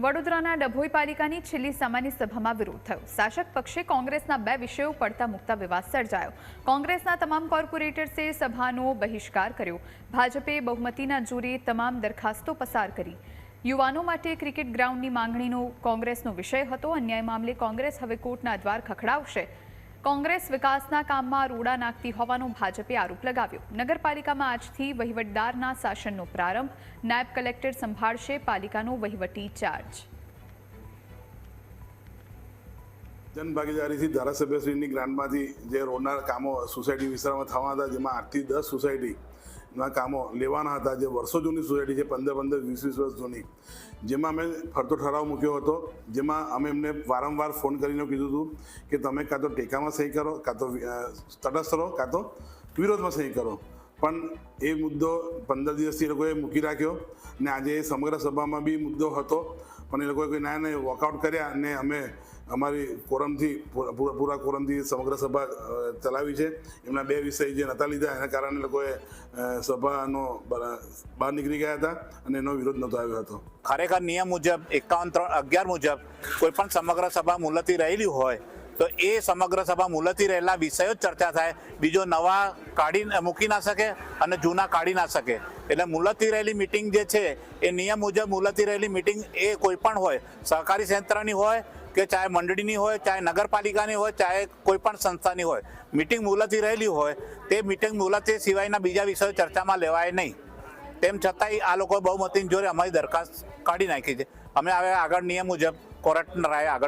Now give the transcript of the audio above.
વડોદરાના ડભોઈ પાલિકાની છેલ્લી સામાન્ય સભામાં વિરોધ થયો। શાસક પક્ષે કોંગ્રેસના બે વિષયો પડતા મુકતા વિવાદ સર્જાયો। કોંગ્રેસના તમામ કોર્પોરેટર્સે સભાનો બહિષ્કાર કર્યો। ભાજપે બહુમતીના જોરે તમામ દરખાસ્તો પસાર કરી। યુવાનો માટે ક્રિકેટ ગ્રાઉન્ડની માંગણીનો કોંગ્રેસનો વિષય હતો। અન્યાય મામલે કોંગ્રેસ હવે કોર્ટના દ્વાર ખખડાવશે। કોંગ્રેસ વિકાસના કામમાં રોડા નાખતી હોવાનો ભાજપે આરોપ લગાવ્યો। નગરપાલિકામાં આજથી વહીવટદારના શાસનનો પ્રારંભ। નાયબ કલેક્ટર સંભાળશે પાલિકાનો વહીવટી ચાર્જ। જનભાગીદારીથી ધારાસભ્યશ્રીની ગ્રાન્ટમાંથી જે રોડના કામો સોસાયટી વિસ્તારમાં થવાના હતા, જેમાં 8 થી 10 સોસાયટીના કામો લેવાના હતા, જે વર્ષો જૂની સોસાયટી છે, 15-15, 20-20 વર્ષ જૂની, જેમાં અમે ફરતો ઠરાવ મૂક્યો હતો। જેમાં અમે એમને વારંવાર ફોન કરીને કીધું હતું કે તમે કાં તો ટેકામાં સહી કરો, કાં તો તટસ્થ રહો, કાં તો વિરોધમાં સહી કરો। પણ એ મુદ્દો 15 દિવસથી એ લોકોએ મૂકી રાખ્યો ને આજે સમગ્ર સભામાં બી મુદ્દો હતો, પણ એ લોકોએ કોઈ ના વોકઆઉટ કર્યા અને અમે અમારી કોરમથી પૂરા કોરમથી સમગ્ર સભા ચલાવી છે। એમના બે વિષય જે નહોતા લીધા એના કારણે લોકોએ સભાનો બહાર નીકળી ગયા હતા અને એનો વિરોધ નહોતો આવ્યો હતો। ખરેખર નિયમ મુજબ 51(3)11 મુજબ કોઈ પણ સમગ્ર સભા મુલતવી રહેલી હોય તો એ સમગ્ર સભા મુલતવી રહેલા વિષયો જ ચર્ચા થાય, બીજો નવા કાઢી મૂકી ના શકે અને જૂના કાઢી ના શકે। એટલે મુલતવી રહેલી મિટિંગ જે છે એ નિયમ મુજબ મુલતવી રહેલી મિટિંગ એ કોઈ પણ હોય, સહકારી ક્ષેત્રની હોય કે ચાહે મંડળીની હોય, ચાહે નગરપાલિકાની હોય, ચાહે કોઈ પણ સંસ્થાની હોય, મિટિંગ મુલતવી રહેલી હોય તે મિટિંગ મુલતવી સિવાયના બીજા વિષયો ચર્ચામાં લેવાય નહીં। તેમ છતાંય આ લોકો બહુમતીની જોરે અમારી દરખાસ્ત કાઢી નાખી છે। અમે હવે આગળ નિયમ મુજબ કોર્ટના રાય આગળ